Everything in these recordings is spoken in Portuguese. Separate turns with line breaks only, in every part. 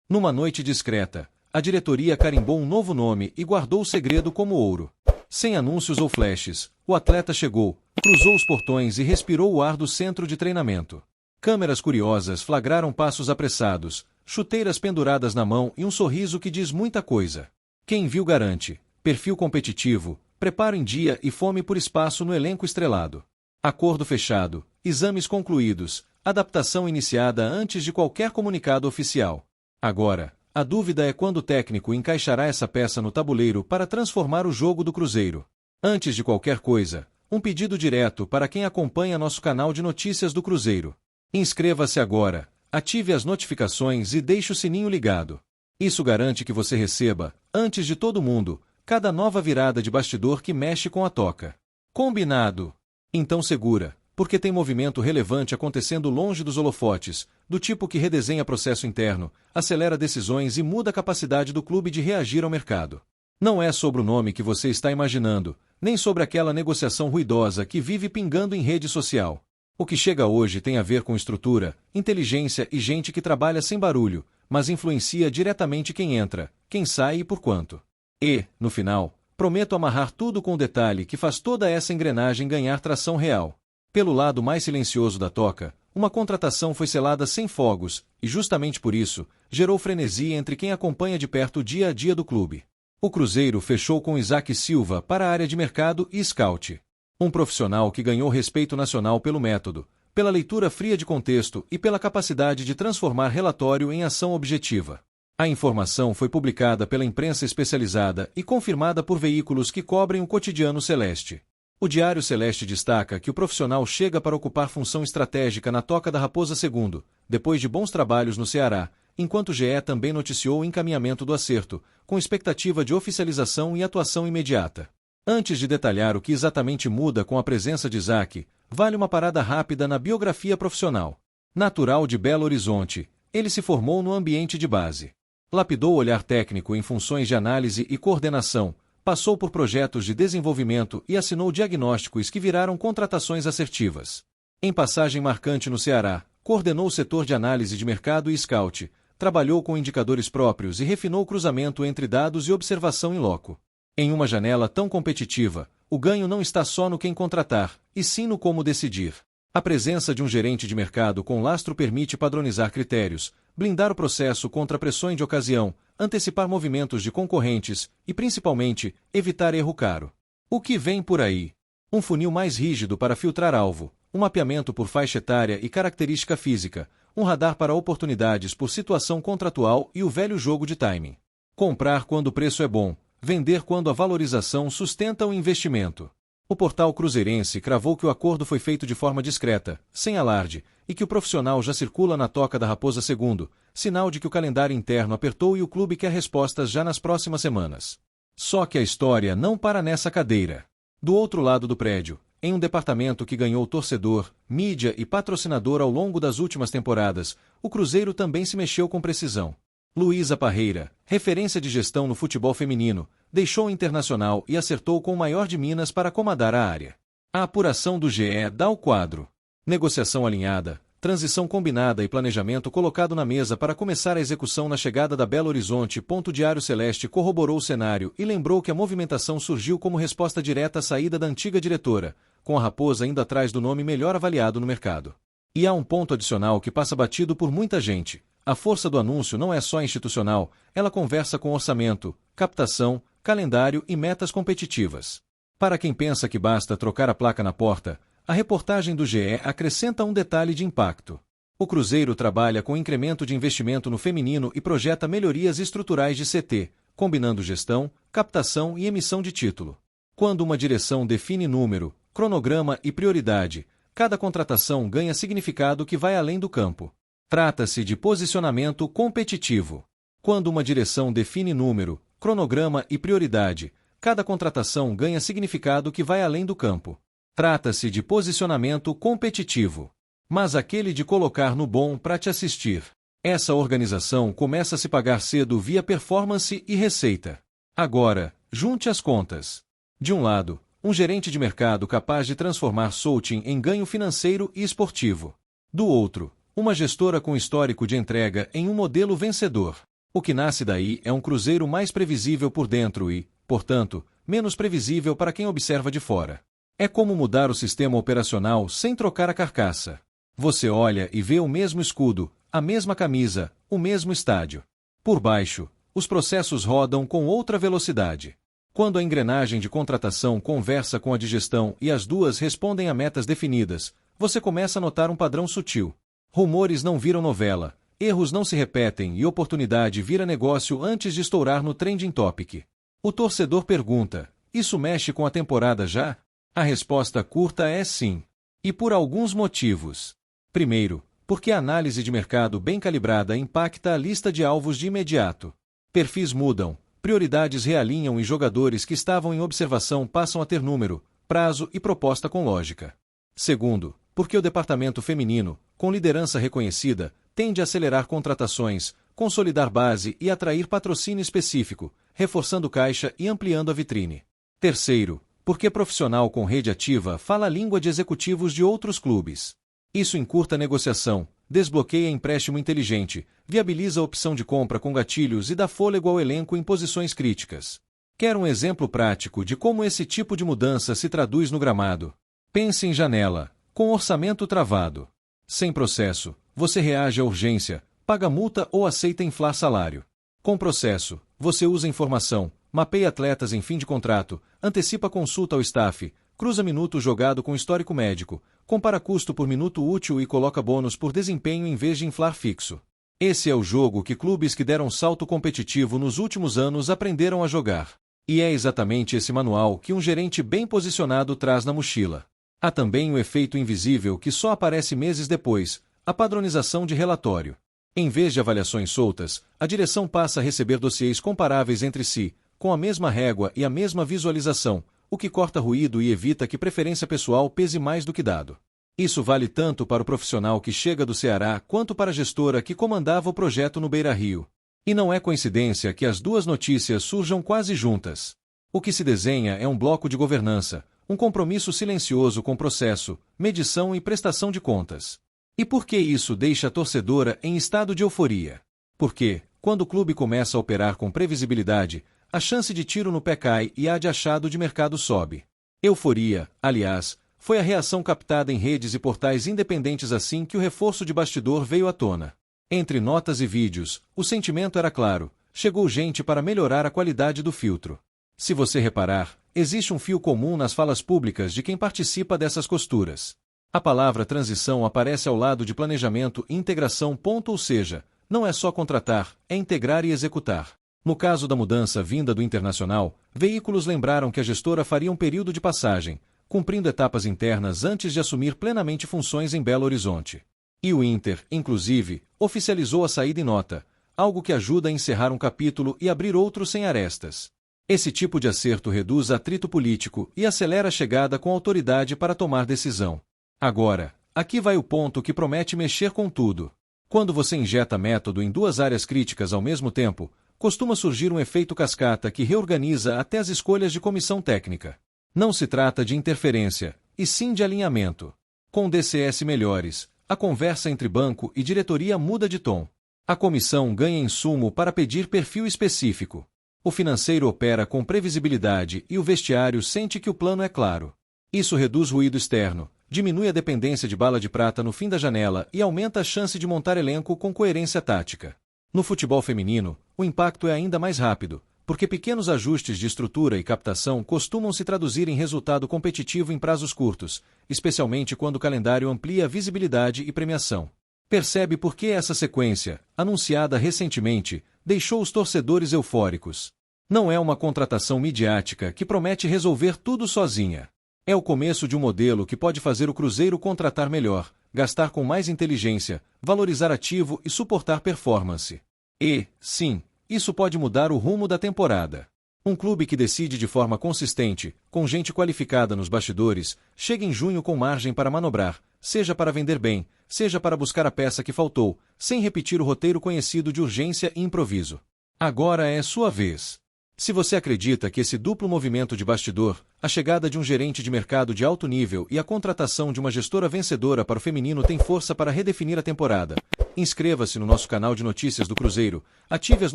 Numa noite discreta, a diretoria carimbou um novo nome e guardou o segredo como ouro. Sem anúncios ou flashes, o atleta chegou, cruzou os portões e respirou o ar do centro de treinamento. Câmeras curiosas flagraram passos apressados, chuteiras penduradas na mão e um sorriso que diz muita coisa. Quem viu garante: perfil competitivo, preparo em dia e fome por espaço no elenco estrelado. Acordo fechado, exames concluídos, adaptação iniciada antes de qualquer comunicado oficial. Agora, a dúvida é quando o técnico encaixará essa peça no tabuleiro para transformar o jogo do Cruzeiro. Antes de qualquer coisa, um pedido direto para quem acompanha nosso canal de notícias do Cruzeiro. Inscreva-se agora, ative as notificações e deixe o sininho ligado. Isso garante que você receba, antes de todo mundo, cada nova virada de bastidor que mexe com a toca. Combinado? Então segura, porque tem movimento relevante acontecendo longe dos holofotes, do tipo que redesenha processo interno, acelera decisões e muda a capacidade do clube de reagir ao mercado. Não é sobre o nome que você está imaginando, nem sobre aquela negociação ruidosa que vive pingando em rede social. O que chega hoje tem a ver com estrutura, inteligência e gente que trabalha sem barulho, mas influencia diretamente quem entra, quem sai e por quanto. E, no final, prometo amarrar tudo com o detalhe que faz toda essa engrenagem ganhar tração real. Pelo lado mais silencioso da toca, uma contratação foi selada sem fogos, e justamente por isso, gerou frenesi entre quem acompanha de perto o dia a dia do clube. O Cruzeiro fechou com Isaac Silva para a área de mercado e scout. Um profissional que ganhou respeito nacional pelo método, pela leitura fria de contexto e pela capacidade de transformar relatório em ação objetiva. A informação foi publicada pela imprensa especializada e confirmada por veículos que cobrem o cotidiano celeste. O Diário Celeste destaca que o profissional chega para ocupar função estratégica na Toca da Raposa II, depois de bons trabalhos no Ceará, enquanto o GE também noticiou o encaminhamento do acerto, com expectativa de oficialização e atuação imediata. Antes de detalhar o que exatamente muda com a presença de Isaac, vale uma parada rápida na biografia profissional. Natural de Belo Horizonte, ele se formou no ambiente de base. Lapidou o olhar técnico em funções de análise e coordenação, passou por projetos de desenvolvimento e assinou diagnósticos que viraram contratações assertivas. Em passagem marcante no Ceará, coordenou o setor de análise de mercado e scout, trabalhou com indicadores próprios e refinou o cruzamento entre dados e observação in loco. Em uma janela tão competitiva, o ganho não está só no quem contratar, e sim no como decidir. A presença de um gerente de mercado com lastro permite padronizar critérios, blindar o processo contra pressões de ocasião, antecipar movimentos de concorrentes e, principalmente, evitar erro caro. O que vem por aí? Um funil mais rígido para filtrar alvo, um mapeamento por faixa etária e característica física, um radar para oportunidades por situação contratual e o velho jogo de timing. Comprar quando o preço é bom, vender quando a valorização sustenta o investimento. O portal cruzeirense cravou que o acordo foi feito de forma discreta, sem alarde, e que o profissional já circula na Toca da Raposa II, sinal de que o calendário interno apertou e o clube quer respostas já nas próximas semanas. Só que a história não para nessa cadeira. Do outro lado do prédio, em um departamento que ganhou torcedor, mídia e patrocinador ao longo das últimas temporadas, o Cruzeiro também se mexeu com precisão. Luísa Parreira, referência de gestão no futebol feminino, deixou o Internacional e acertou com o maior de Minas para comandar a área. A apuração do GE dá o quadro. Negociação alinhada, transição combinada e planejamento colocado na mesa para começar a execução na chegada da Belo Horizonte. Diário Celeste corroborou o cenário e lembrou que a movimentação surgiu como resposta direta à saída da antiga diretora, com a Raposa ainda atrás do nome melhor avaliado no mercado. E há um ponto adicional que passa batido por muita gente. A força do anúncio não é só institucional, ela conversa com orçamento, captação, calendário e metas competitivas. Para quem pensa que basta trocar a placa na porta, a reportagem do GE acrescenta um detalhe de impacto. O Cruzeiro trabalha com incremento de investimento no feminino e projeta melhorias estruturais de CT, combinando gestão, captação e emissão de título. Quando uma direção define número, cronograma e prioridade, cada contratação ganha significado que vai além do campo. Trata-se de posicionamento competitivo. Quando uma direção define número, cronograma e prioridade, cada contratação ganha significado que vai além do campo. Trata-se de posicionamento competitivo. Mas aquele de colocar no bom para te assistir. Essa organização começa a se pagar cedo via performance e receita. Agora, junte as contas. De um lado, um gerente de mercado capaz de transformar Souting em ganho financeiro e esportivo. Do outro, uma gestora com histórico de entrega em um modelo vencedor. O que nasce daí é um Cruzeiro mais previsível por dentro e, portanto, menos previsível para quem observa de fora. É como mudar o sistema operacional sem trocar a carcaça. Você olha e vê o mesmo escudo, a mesma camisa, o mesmo estádio. Por baixo, os processos rodam com outra velocidade. Quando a engrenagem de contratação conversa com a de gestão e as duas respondem a metas definidas, você começa a notar um padrão sutil. Rumores não viram novela, erros não se repetem e oportunidade vira negócio antes de estourar no trending topic. O torcedor pergunta: isso mexe com a temporada já? A resposta curta é sim. E por alguns motivos. Primeiro, porque a análise de mercado bem calibrada impacta a lista de alvos de imediato. Perfis mudam, prioridades realinham e jogadores que estavam em observação passam a ter número, prazo e proposta com lógica. Segundo, porque o departamento feminino, com liderança reconhecida, tende a acelerar contratações, consolidar base e atrair patrocínio específico, reforçando caixa e ampliando a vitrine. Terceiro, porque profissional com rede ativa fala a língua de executivos de outros clubes. Isso encurta a negociação, desbloqueia empréstimo inteligente, viabiliza a opção de compra com gatilhos e dá fôlego ao elenco em posições críticas. Quer um exemplo prático de como esse tipo de mudança se traduz no gramado? Pense em janela, com orçamento travado. Sem processo, você reage à urgência, paga multa ou aceita inflar salário. Com processo, você usa informação, mapeia atletas em fim de contrato, antecipa consulta ao staff, cruza minuto jogado com histórico médico, compara custo por minuto útil e coloca bônus por desempenho em vez de inflar fixo. Esse é o jogo que clubes que deram salto competitivo nos últimos anos aprenderam a jogar. E é exatamente esse manual que um gerente bem posicionado traz na mochila. Há também o efeito invisível que só aparece meses depois, a padronização de relatório. Em vez de avaliações soltas, a direção passa a receber dossiês comparáveis entre si, com a mesma régua e a mesma visualização, o que corta ruído e evita que preferência pessoal pese mais do que dado. Isso vale tanto para o profissional que chega do Ceará quanto para a gestora que comandava o projeto no Beira-Rio. E não é coincidência que as duas notícias surjam quase juntas. O que se desenha é um bloco de governança, um compromisso silencioso com processo, medição e prestação de contas. E por que isso deixa a torcedora em estado de euforia? Porque, quando o clube começa a operar com previsibilidade, a chance de tiro no pé cai e a de achado de mercado sobe. Euforia, aliás, foi a reação captada em redes e portais independentes assim que o reforço de bastidor veio à tona. Entre notas e vídeos, o sentimento era claro: chegou gente para melhorar a qualidade do filtro. Se você reparar, existe um fio comum nas falas públicas de quem participa dessas costuras. A palavra transição aparece ao lado de planejamento e integração. Ou seja, não é só contratar, é integrar e executar. No caso da mudança vinda do Internacional, veículos lembraram que a gestora faria um período de passagem, cumprindo etapas internas antes de assumir plenamente funções em Belo Horizonte. E o Inter, inclusive, oficializou a saída em nota, algo que ajuda a encerrar um capítulo e abrir outro sem arestas. Esse tipo de acerto reduz atrito político e acelera a chegada com autoridade para tomar decisão. Agora, aqui vai o ponto que promete mexer com tudo. Quando você injeta método em duas áreas críticas ao mesmo tempo, costuma surgir um efeito cascata que reorganiza até as escolhas de comissão técnica. Não se trata de interferência, e sim de alinhamento. Com DCS melhores, a conversa entre banco e diretoria muda de tom. A comissão ganha insumo para pedir perfil específico. O financeiro opera com previsibilidade e o vestiário sente que o plano é claro. Isso reduz ruído externo, diminui a dependência de bala de prata no fim da janela e aumenta a chance de montar elenco com coerência tática. No futebol feminino, o impacto é ainda mais rápido, porque pequenos ajustes de estrutura e captação costumam se traduzir em resultado competitivo em prazos curtos, especialmente quando o calendário amplia a visibilidade e premiação. Percebe por que essa sequência, anunciada recentemente, deixou os torcedores eufóricos. Não é uma contratação midiática que promete resolver tudo sozinha. É o começo de um modelo que pode fazer o Cruzeiro contratar melhor, gastar com mais inteligência, valorizar ativo e suportar performance. E, sim, isso pode mudar o rumo da temporada. Um clube que decide de forma consistente, com gente qualificada nos bastidores, chega em junho com margem para manobrar, seja para vender bem, seja para buscar a peça que faltou, sem repetir o roteiro conhecido de urgência e improviso. Agora é sua vez. Se você acredita que esse duplo movimento de bastidor, a chegada de um gerente de mercado de alto nível e a contratação de uma gestora vencedora para o feminino tem força para redefinir a temporada, inscreva-se no nosso canal de notícias do Cruzeiro, ative as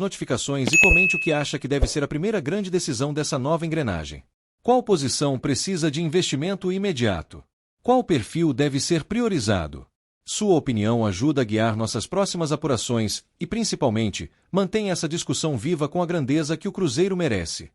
notificações e comente o que acha que deve ser a primeira grande decisão dessa nova engrenagem. Qual posição precisa de investimento imediato? Qual perfil deve ser priorizado? Sua opinião ajuda a guiar nossas próximas apurações e, principalmente, mantém essa discussão viva com a grandeza que o Cruzeiro merece.